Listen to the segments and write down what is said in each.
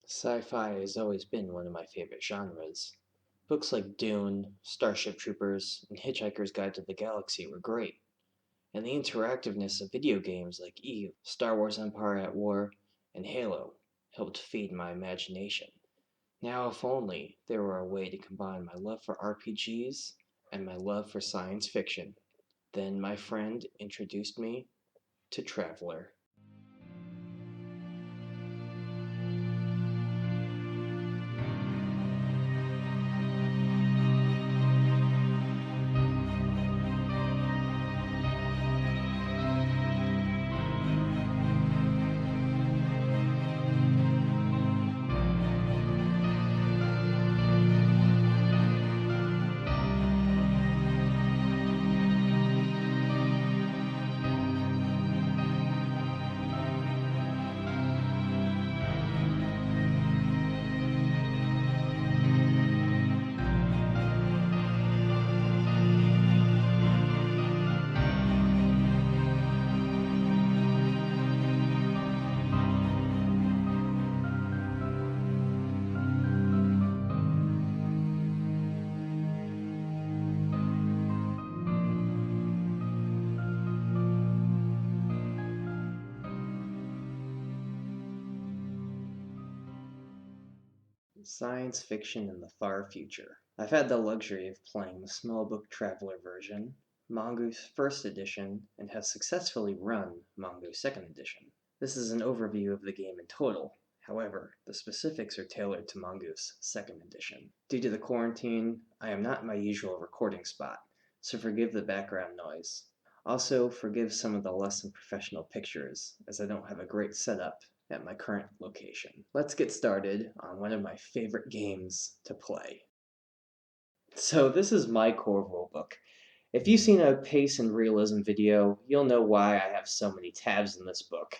Sci-fi has always been one of my favorite genres. Books like Dune, Starship Troopers, and Hitchhiker's Guide to the Galaxy were great, and the interactiveness of video games like Eve, Star Wars Empire at War, and Halo helped feed my imagination. Now, if only there were a way to combine my love for RPGs and my love for science fiction. Then my friend introduced me to Traveler. Science fiction in the far future. I've had the luxury of playing the small book Traveler version, Mongoose First Edition, and have successfully run Mongoose Second Edition. This is an overview of the game in total. However, the specifics are tailored to Mongoose Second Edition. Due to the quarantine, I am not in my usual recording spot, so forgive the background noise. Also, forgive some of the less than professional pictures, as I don't have a great setup at my current location. Let's get started on one of my favorite games to play. So this is my core rulebook. If you've seen a pace and realism video, you'll know why I have so many tabs in this book.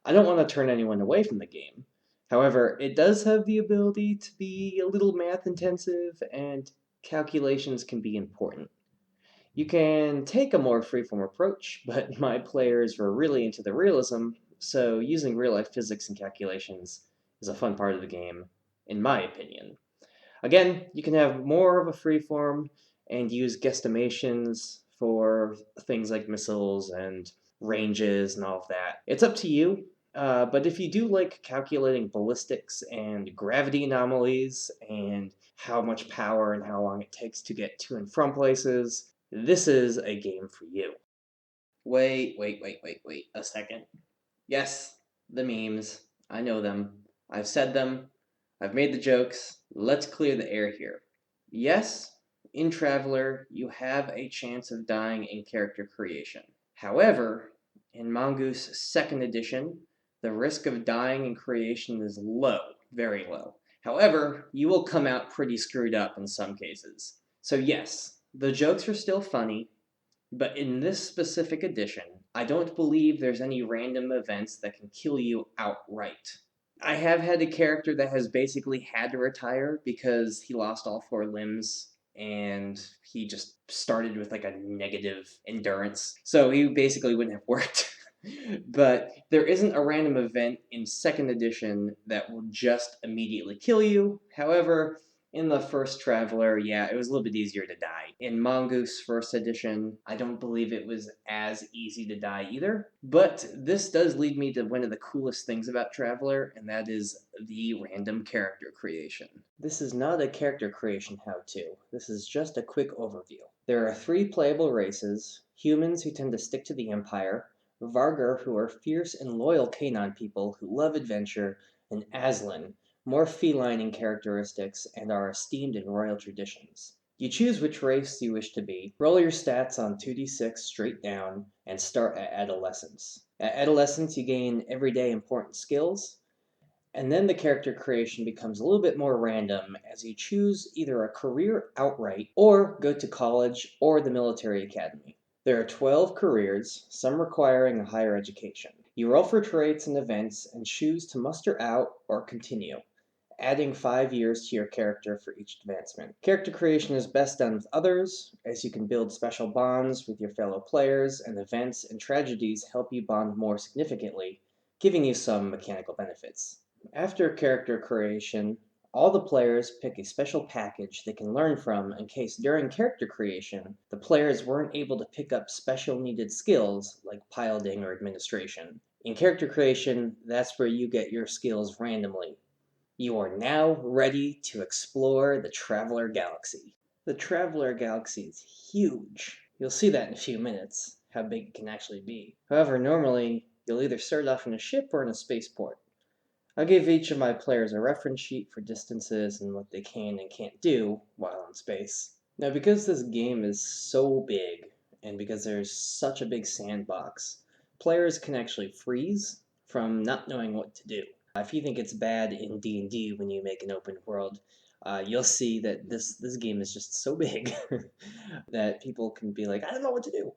I don't want to turn anyone away from the game. However, it does have the ability to be a little math intensive, and calculations can be important. You can take a more freeform approach, but my players were really into the realism, so using real-life physics and calculations is a fun part of the game, in my opinion. Again, you can have more of a freeform and use guesstimations for things like missiles and ranges and all of that. It's up to you, but if you do like calculating ballistics and gravity anomalies and how much power and how long it takes to get to and from places, this is a game for you. Wait a second. Yes, the memes. I know them. I've said them. I've made the jokes. Let's clear the air here. Yes, in Traveler, you have a chance of dying in character creation. However, in Mongoose Second Edition, the risk of dying in creation is low, very low. However, you will come out pretty screwed up in some cases. So yes, the jokes are still funny, but in this specific edition, I don't believe there's any random events that can kill you outright. I have had a character that has basically had to retire because he lost all four limbs and he just started with like a negative endurance. So he basically wouldn't have worked. But there isn't a random event in second edition that will just immediately kill you. However, in the first Traveler, yeah, it was a little bit easier to die. In Mongoose First Edition, I don't believe it was as easy to die either. But this does lead me to one of the coolest things about Traveler, and that is the random character creation. This is not a character creation how-to. This is just a quick overview. There are 3 playable races: humans who tend to stick to the Empire, Vargar, who are fierce and loyal canine people who love adventure, and Aslan, more feline in characteristics, and are esteemed in royal traditions. You choose which race you wish to be, roll your stats on 2d6 straight down, and start at adolescence. At adolescence, you gain everyday important skills, and then the character creation becomes a little bit more random as you choose either a career outright or go to college or the military academy. There are 12 careers, some requiring a higher education. You roll for traits and events and choose to muster out or continue, adding 5 years to your character for each advancement. Character creation is best done with others, as you can build special bonds with your fellow players, and events and tragedies help you bond more significantly, giving you some mechanical benefits. After character creation, all the players pick a special package they can learn from in case during character creation, the players weren't able to pick up special needed skills like piloting or administration. In character creation, that's where you get your skills randomly. You are now ready to explore the Traveler Galaxy. The Traveler Galaxy is huge. You'll see that in a few minutes, how big it can actually be. However, normally, you'll either start off in a ship or in a spaceport. I gave each of my players a reference sheet for distances and what they can and can't do while in space. Now, because this game is so big, and because there's such a big sandbox, players can actually freeze from not knowing what to do. If you think it's bad in D&D when you make an open world, you'll see that this game is just so big that people can be like, I don't know what to do.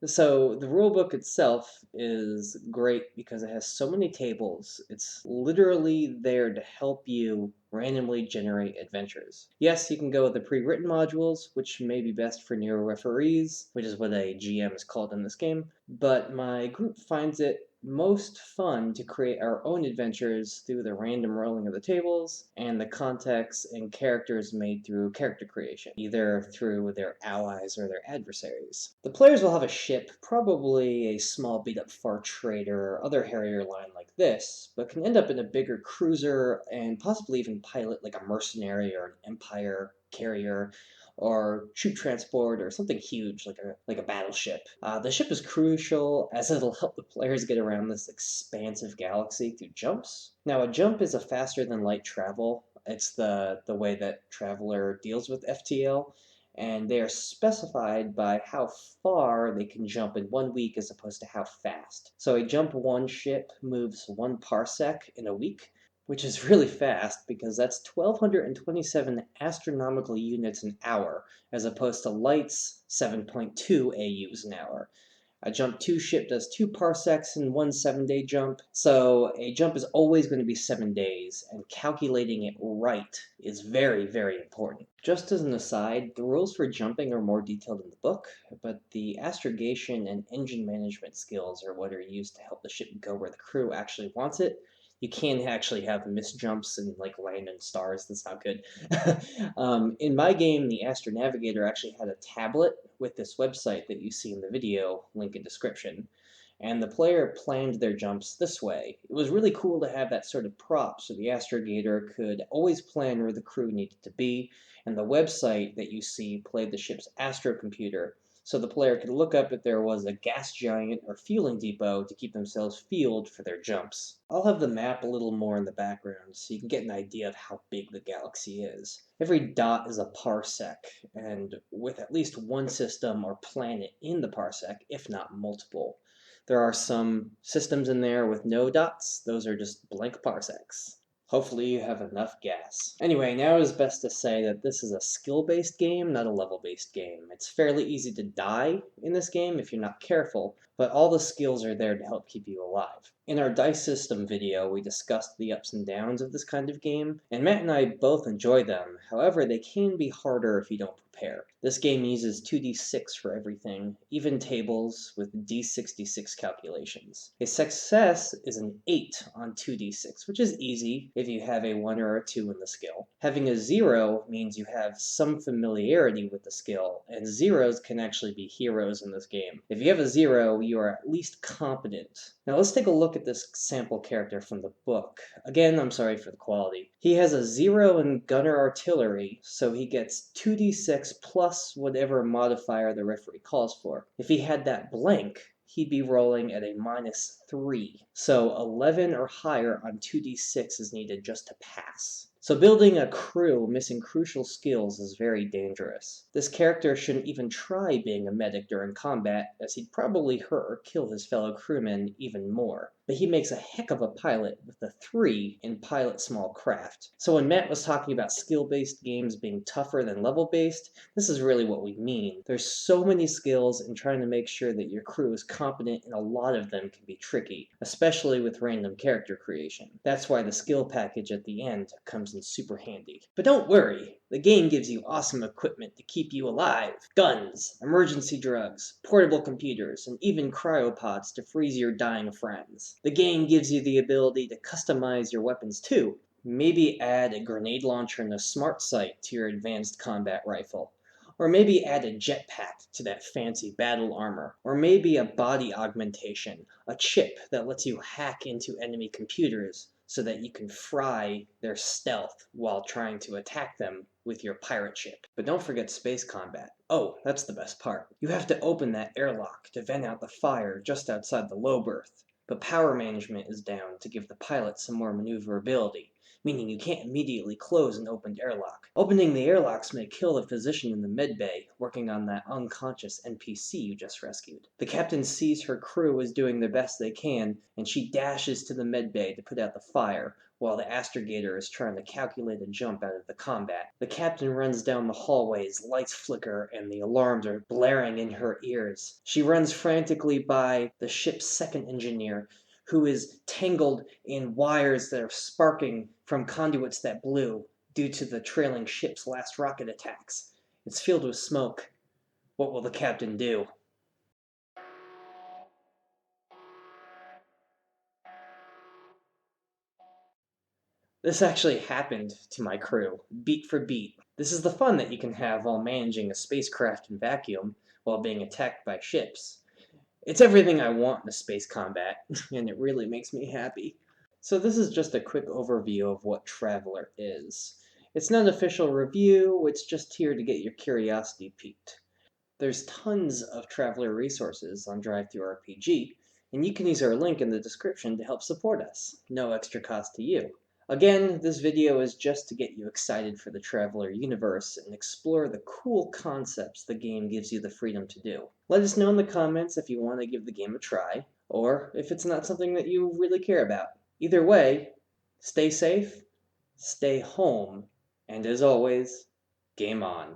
So the rulebook itself is great because it has so many tables. It's literally there to help you randomly generate adventures. Yes, you can go with the pre-written modules, which may be best for newer referees, which is what a GM is called in this game, but my group finds it most fun to create our own adventures through the random rolling of the tables and the context and characters made through character creation, either through their allies or their adversaries. The players will have a ship, probably a small beat-up far trader or other Harrier line like this, but can end up in a bigger cruiser and possibly even pilot like a mercenary or an Empire carrier or troop transport or something huge like a battleship. The ship is crucial as it'll help the players get around this expansive galaxy through jumps. Now, a jump is a faster than light travel. It's the way that Traveler deals with FTL, and they are specified by how far they can jump in 1 week as opposed to how fast. So a jump one ship moves 1 parsec in a week, which is really fast because that's 1,227 astronomical units an hour, as opposed to light's 7.2 AUs an hour. A jump 2 ship does 2 parsecs in one 7-day jump, so a jump is always going to be 7 days, and calculating it right is very, very important. Just as an aside, the rules for jumping are more detailed in the book, but the astrogation and engine management skills are what are used to help the ship go where the crew actually wants it. You can actually have missed jumps and like land in stars. That's not good. In my game, the astronavigator actually had a tablet with this website that you see in the video, link in description. And the player planned their jumps this way. It was really cool to have that sort of prop so the astrogator could always plan where the crew needed to be, and the website that you see played the ship's astrocomputer, so the player could look up if there was a gas giant or fueling depot to keep themselves fueled for their jumps. I'll have the map a little more in the background so you can get an idea of how big the galaxy is. Every dot is a parsec, and with at least one system or planet in the parsec, if not multiple. There are some systems in there with no dots. Those are just blank parsecs. Hopefully you have enough gas. Anyway, now it is best to say that this is a skill-based game, not a level-based game. It's fairly easy to die in this game if you're not careful, but all the skills are there to help keep you alive. In our dice system video, we discussed the ups and downs of this kind of game, and Matt and I both enjoy them. However, they can be harder if you don't prepare. This game uses 2d6 for everything, even tables with d66 calculations. A success is an 8 on 2d6, which is easy if you have a 1 or a 2 in the skill. Having a 0 means you have some familiarity with the skill, and zeros can actually be heroes in this game. If you have a 0, you are at least competent. Now let's take a look at this sample character from the book. Again, I'm sorry for the quality. He has a 0 in gunner artillery, so he gets 2d6 plus whatever modifier the referee calls for. If he had that blank, he'd be rolling at a -3. So 11 or higher on 2d6 is needed just to pass. So building a crew missing crucial skills is very dangerous. This character shouldn't even try being a medic during combat, as he'd probably hurt or kill his fellow crewmen even more. But he makes a heck of a pilot with a 3 in pilot small craft. So when Matt was talking about skill-based games being tougher than level-based, this is really what we mean. There's so many skills, and trying to make sure that your crew is competent in a lot of them can be tricky, especially with random character creation. That's why the skill package at the end comes comes in super handy. But don't worry, the game gives you awesome equipment to keep you alive. Guns, emergency drugs, portable computers, and even cryopods to freeze your dying friends. The game gives you the ability to customize your weapons too. Maybe add a grenade launcher and a smart sight to your advanced combat rifle. Or maybe add a jetpack to that fancy battle armor. Or maybe a body augmentation, a chip that lets you hack into enemy computers so that you can fry their stealth while trying to attack them with your pirate ship. But don't forget space combat. Oh, that's the best part. You have to open that airlock to vent out the fire just outside the low berth. But power management is down to give the pilot some more maneuverability, meaning you can't immediately close an opened airlock. Opening the airlocks may kill the physician in the medbay working on that unconscious NPC you just rescued. The captain sees her crew is doing the best they can, and she dashes to the medbay to put out the fire, while the astrogator is trying to calculate a jump out of the combat. The captain runs down the hallways, lights flicker, and the alarms are blaring in her ears. She runs frantically by the ship's second engineer, who is tangled in wires that are sparking from conduits that blew due to the trailing ship's last rocket attacks. It's filled with smoke. What will the captain do? This actually happened to my crew, beat for beat. This is the fun that you can have while managing a spacecraft in vacuum while being attacked by ships. It's everything I want in a space combat, and it really makes me happy. So this is just a quick overview of what Traveler is. It's not an official review, it's just here to get your curiosity piqued. There's tons of Traveler resources on drive-thrurpg, and you can use our link in the description to help support us. No extra cost to you. Again, this video is just to get you excited for the Traveler universe and explore the cool concepts the game gives you the freedom to do. Let us know in the comments if you want to give the game a try, or if it's not something that you really care about. Either way, stay safe, stay home, and as always, game on.